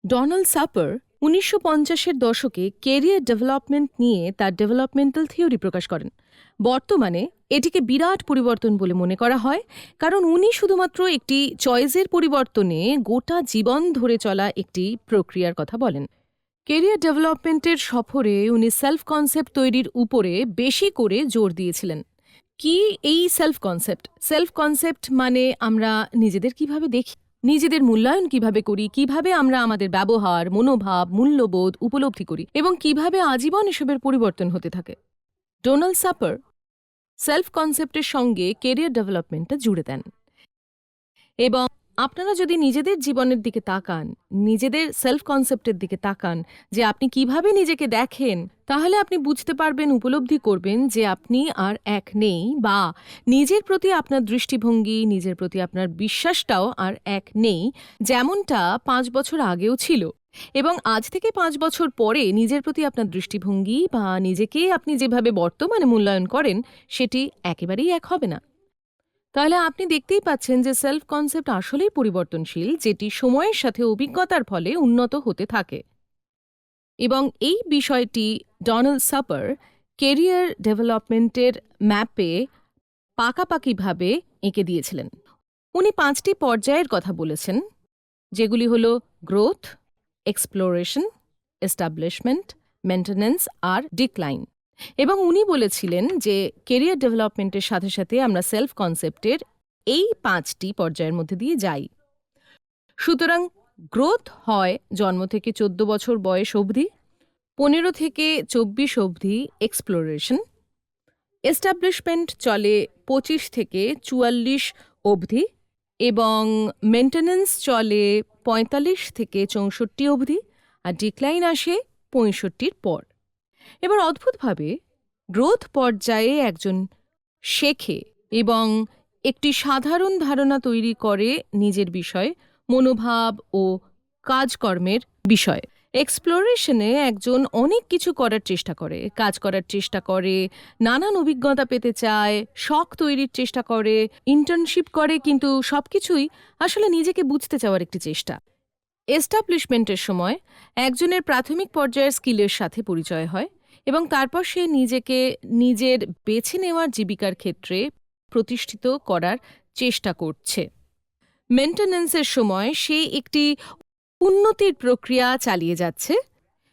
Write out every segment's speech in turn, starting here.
Donald supper ১৯৫০-এর দশকে career development নিয়ে তার ডেভেলপমেন্টাল থিওরি প্রকাশ করেন। বর্তমানে এটিকে বিরাট পরিবর্তন বলে মনে করা হয়, কারণ উনি শুধুমাত্র একটি চয়েসের পরিবর্তনে গোটা জীবন ধরে চলা একটি প্রক্রিয়ার কথা বলেন। ক্যারিয়ার ডেভেলপমেন্টের সফরে উনি সেলফ কনসেপ্ট তৈরির উপরে বেশি করে জোর দিয়েছিলেন। কি এই সেলফ কনসেপ্ট? সেলফ কনসেপ্ট মানে আমরা নিজেদের কিভাবে দেখি, নিজেদের মূল্যায়ন কিভাবে করি, কিভাবে আমরা আমাদের ব্যবহার, মনোভাব, মূল্যবোধ উপলব্ধি করি এবং কিভাবে আজীবন এসবের পরিবর্তন হতে থাকে। ডোনাল্ড সাপার সেলফ কনসেপ্টের সঙ্গে ক্যারিয়ার ডেভেলপমেন্টটা জুড়ে দেন। এবং আপনারা যদি নিজেদের জীবনের দিকে তাকান, নিজেদের সেলফ কনসেপ্টের দিকে তাকান, যে আপনি কিভাবে নিজেকে দেখেন, তাহলে আপনি বুঝতে পারবেন, উপলব্ধি করবেন যে আপনি আর এক নেই, বা নিজের প্রতি আপনার দৃষ্টিভঙ্গি, নিজের প্রতি আপনার বিশ্বাসটাও আর এক নেই, যেমনটা ৫ বছর আগেও ছিল। এবং আজ থেকে ৫ বছর পরে নিজের প্রতি আপনার দৃষ্টিভঙ্গি বা নিজেকে আপনি যেভাবে বর্তমানে মূল্যায়ন করেন, সেটি একেবারেই এক হবে না। তাহলে আপনি দেখতেই পাচ্ছেন যে সেলফ কনসেপ্ট আসলেই পরিবর্তনশীল, যেটি সময়ের সাথে অভিজ্ঞতার ফলে উন্নত হতে থাকে। এবং এই বিষয়টি ডোনাল্ড সাপার ক্যারিয়ার ডেভেলপমেন্টের ম্যাপে পাকাপাকিভাবে এঁকে দিয়েছিলেন। উনি ৫টি পর্যায়ের কথা বলেছেন, যেগুলি হল গ্রোথ, এক্সপ্লোরেশন, এস্টাবলিশমেন্ট, মেনটেন্যান্স আর ডিক্লাইন। এবং উনি বলেছিলেন যে ক্যারিয়ার ডেভেলপমেন্টের সাথে সাথে আমরা সেলফ কনসেপ্টের এই ৫টি পর্যায়ের মধ্যে দিয়ে যাই। সুতরাং গ্রোথ হয় জন্ম থেকে ১৪ বছর বয়স অবধি, ১৫ থেকে ২৪ অবধি এক্সপ্লোরেশন, এস্টাবলিশমেন্ট চলে ২৫ থেকে ৪৪ অবধি, এবং মেনটেন্যান্স চলে ৪৫ থেকে ৬৪ অবধি, আর ডিক্লাইন আসে ৬৫-র পর। এবার অদ্ভুতভাবে গ্রোথ পর্যায়ে একজন শেখে এবং একটি সাধারণ ধারণা তৈরি করে নিজের বিষয়, মনোভাব ও কাজকর্মের বিষয়ে। এক্সপ্লোরেশনে একজন অনেক কিছু করার চেষ্টা করে, কাজ করার চেষ্টা করে, নানান অভিজ্ঞতা পেতে চায়, শখ তৈরির চেষ্টা করে, ইন্টার্নশিপ করে, কিন্তু সবকিছুই আসলে নিজেকে বুঝতে চাওয়ার একটি চেষ্টা। এস্টাবলিশমেন্টের সময় একজনের প্রাথমিক পর্যায়ের স্কিলের সাথে পরিচয় হয় এবং তারপর সে নিজেকে নিজের বেছে নেওয়ার জীবিকার ক্ষেত্রে প্রতিষ্ঠিত করার চেষ্টা করছে। মেনটেন্যান্সের সময় সে একটি উন্নতির প্রক্রিয়া চালিয়ে যাচ্ছে,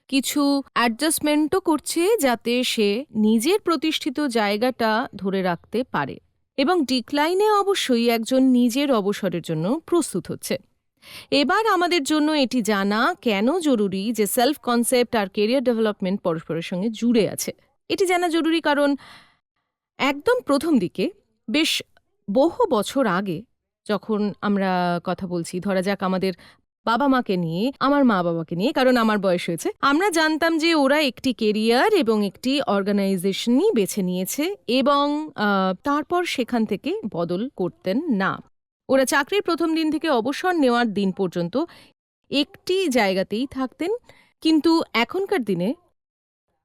কিছু অ্যাডজাস্টমেন্টও করছে যাতে সে নিজের প্রতিষ্ঠিত জায়গাটা ধরে রাখতে পারে। এবং ডিক্লাইনে অবশ্যই একজন নিজের অবসরের জন্য প্রস্তুত হচ্ছে। এবার আমাদের জন্য এটি জানা কেন জরুরি যে সেলফ কনসেপ্ট আর ক্যারিয়ার ডেভেলপমেন্ট পরস্পরের সঙ্গে জুড়ে আছে। এটি জানা জরুরি কারণ একদম প্রথম দিকে, বেশ বহু বছর আগে, যখন আমরা কথা বলছি, ধরা যাক আমাদের বাবা মাকে নিয়ে, আমার মা বাবাকে নিয়ে, কারণ আমার বয়স হয়েছে, আমরা জানতাম যে ওরা একটি কেরিয়ার এবং একটি অর্গানাইজেশনই বেছে নিয়েছে এবং তারপর সেখান থেকে বদল করতেন না। ওরা চাকরির প্রথম দিন থেকে অবসর নেওয়ার দিন পর্যন্ত একটি জায়গাতেই থাকতেন। কিন্তু এখনকার দিনে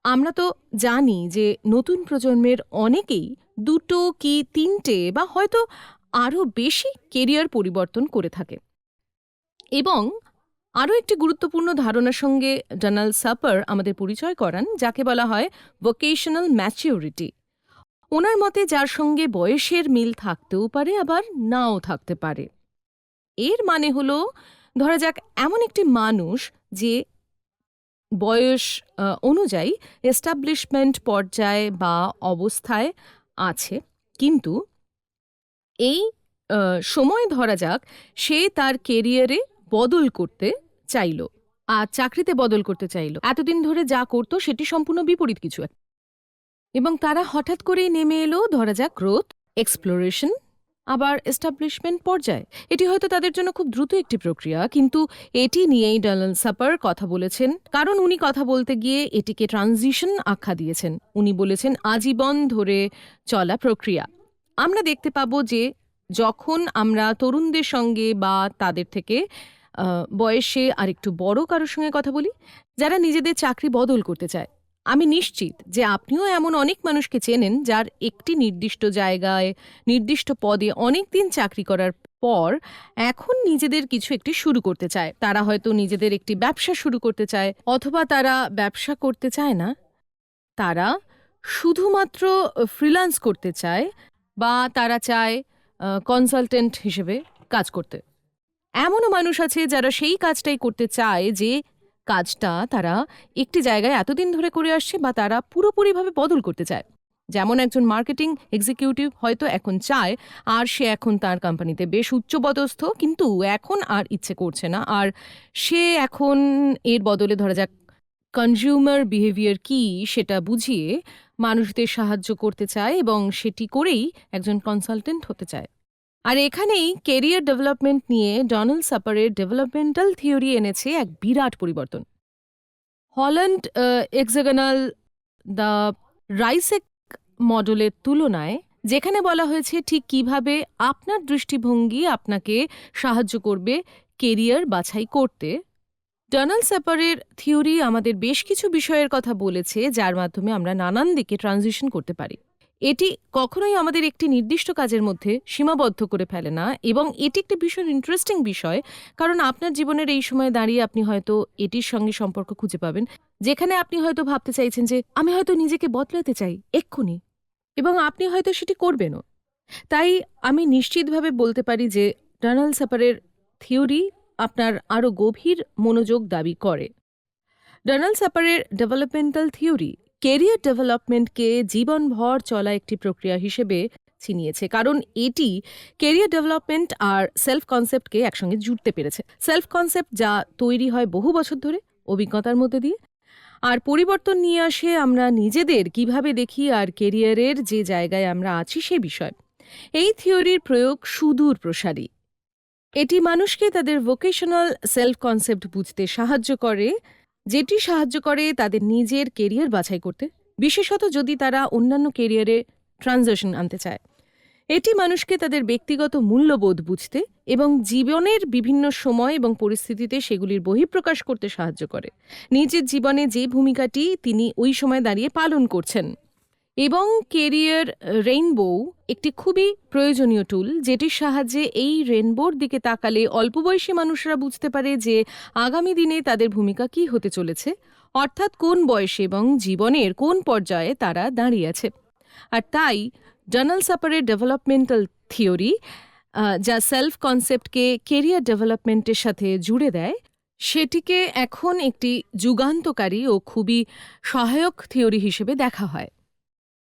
আমরা তো জানি যে নতুন প্রজন্মের অনেকেই ২টো কি ৩টে বা হয়তো আরও বেশি কেরিয়ার পরিবর্তন করে থাকে। এবং আরও একটি গুরুত্বপূর্ণ ধারণার সঙ্গে ডোনাল্ড সাপার আমাদের পরিচয় করান, যাকে বলা হয় ভোকেশনাল ম্যাচিউরিটি। ওনার মতে যার সঙ্গে বয়সের মিল থাকতেও পারে, আবার নাও থাকতে পারে। এর মানে হলো, ধরা যাক এমন একটি মানুষ যে বয়স অনুযায়ী এস্টাবলিশমেন্ট পর্যায়ে বা অবস্থায় আছে, কিন্তু এই সময় ধরা যাক সে তার কেরিয়ারে বদল করতে চাইল আর চাকরিতে বদল করতে চাইল, এতদিন ধরে যা করত সেটি সম্পূর্ণ বিপরীত কিছু, এবং তারা হঠাৎ করেই নেমে এলো ধরা যাক গ্রোথ, এক্সপ্লোরেশন, আবার এস্টাবলিশমেন্ট পর্যায়ে। এটি হয়তো তাদের জন্য খুব দ্রুত একটি প্রক্রিয়া, কিন্তু এটি নিয়েই ডোনাল্ড সাপার কথা বলেছেন, কারণ উনি কথা বলতে গিয়ে এটিকে ট্রানজিশন আখ্যা দিয়েছেন। উনি বলেছেন আজীবন ধরে চলা প্রক্রিয়া। আমরা দেখতে পাবো যে যখন আমরা তরুণদের সঙ্গে বা তাদের থেকে বয়সে আরেকটু বড় কারোর সঙ্গে কথা বলি, যারা নিজেদের চাকরি বদল করতে চায়, আমি নিশ্চিত যে আপনিও এমন অনেক মানুষকে চেনেন যার একটি নির্দিষ্ট জায়গায় নির্দিষ্ট পদে অনেক দিন চাকরি করার পর এখন নিজেদের কিছু একটি শুরু করতে চায়। তারা হয়তো নিজেদের একটি ব্যবসা শুরু করতে চায়, অথবা তারা ব্যবসা করতে চায় না, তারা শুধুমাত্র ফ্রিল্যান্স করতে চায়, বা তারা চায় কনসালটেন্ট হিসেবে কাজ করতে। এমনও মানুষ আছে যারা সেই কাজটাই করতে চায় যে কাজটা তারা একটি জায়গায় এতদিন ধরে করে আসছে, বা তারা পুরোপুরিভাবে বদল করতে চায়। যেমন একজন মার্কেটিং এক্সিকিউটিভ হয়তো এখন চায়, আর সে এখন তার কোম্পানিতে বেশ উচ্চপদস্থ, কিন্তু এখন আর ইচ্ছে করছে না, আর সে এখন এর বদলে ধরা যাক কনজিউমার বিহেভিয়ার কি সেটা বুঝিয়ে মানুষদের সাহায্য করতে চায়, এবং সেটি করেই একজন কনসালটেন্ট হতে চায়। আর এখানেই কেরিয়ার ডেভেলপমেন্ট নিয়ে ডোনাল্ড সাপারের ডেভেলপমেন্টাল থিওরি এনেছে এক বিরাট পরিবর্তন। হল্যান্ড এক্সাগনাল দ্য রাইসেক মডেলের তুলনায়, যেখানে বলা হয়েছে ঠিক কিভাবে আপনার দৃষ্টিভঙ্গি আপনাকে সাহায্য করবে কেরিয়ার বাছাই করতে, ডোনাল্ড সাপারের থিওরি আমাদের বেশ কিছু বিষয়ের কথা বলেছে যার মাধ্যমে আমরা নানান দিকে ট্রানজিশন করতে পারি। এটি কখনোই আমাদের একটি নির্দিষ্ট কাজের মধ্যে সীমাবদ্ধ করে ফেলে না, এবং এটি একটি ভীষণ ইন্টারেস্টিং বিষয়, কারণ আপনার জীবনের এই সময় দাঁড়িয়ে আপনি হয়তো এটির সঙ্গে সম্পর্ক খুঁজে পাবেন যেখানে আপনি হয়তো ভাবতে চাইছেন যে আমি হয়তো নিজেকে বদলাতে চাই এক্ষুনি, এবং আপনি হয়তো সেটি করবেনও। তাই আমি নিশ্চিতভাবে বলতে পারি যে ডোনাল্ড সাপারের থিওরি আপনার আরও গভীর মনোযোগ দাবি করে। ডোনাল্ড সাপারের ডেভেলপমেন্টাল থিওরি কেরিয়ার ডেভেলপমেন্টকে জীবনভর চলা একটি প্রক্রিয়া হিসেবে চিনিয়েছে, কারণ এটি কেরিয়ার ডেভেলপমেন্ট আর সেলফ কনসেপ্টকে একসঙ্গে জুড়তে পেরেছে। সেলফ কনসেপ্ট যা তৈরি হয় বহু বছর ধরে অভিজ্ঞতার মধ্যে দিয়ে, আর পরিবর্তন নিয়ে আসে আমরা নিজেদের কিভাবে দেখি আর কেরিয়ারের যে জায়গায় আমরা আছি সে বিষয়। এই থিওরির প্রয়োগ সুদূর প্রসারী। এটি মানুষকে তাদের ভোকেশনাল সেলফ কনসেপ্ট বুঝতে সাহায্য করে, যেটি সাহায্য করে তাদের নিজের কেরিয়ার বাছাই করতে, বিশেষত যদি তারা অন্যান্য কেরিয়ারে ট্রানজিশন আনতে চায়। এটি মানুষকে তাদের ব্যক্তিগত মূল্যবোধ বুঝতে এবং জীবনের বিভিন্ন সময় এবং পরিস্থিতিতে সেগুলির বহিঃপ্রকাশ করতে সাহায্য করে, নিজের জীবনে যে ভূমিকাটি তিনি ওই সময় দাঁড়িয়ে পালন করছেন। এবং কেরিয়ার রেইনবো একটি খুবই প্রয়োজনীয় টুল, যেটির সাহায্যে এই রেইনবোর দিকে তাকালে অল্পবয়সী মানুষরা বুঝতে পারে যে আগামী দিনে তাদের ভূমিকা কি হতে চলেছে, অর্থাৎ কোন বয়সে এবং জীবনের কোন পর্যায়ে তারা দাঁড়িয়ে আছে। আর তাই ডোনাল্ড সাপারের ডেভেলপমেন্টাল থিওরি, যা সেলফ কনসেপ্টকে কেরিয়ার ডেভেলপমেন্টের সাথে জুড়ে দেয়, সেটিকে এখন একটি যুগান্তকারী ও খুবই সহায়ক থিওরি হিসেবে দেখা হয়।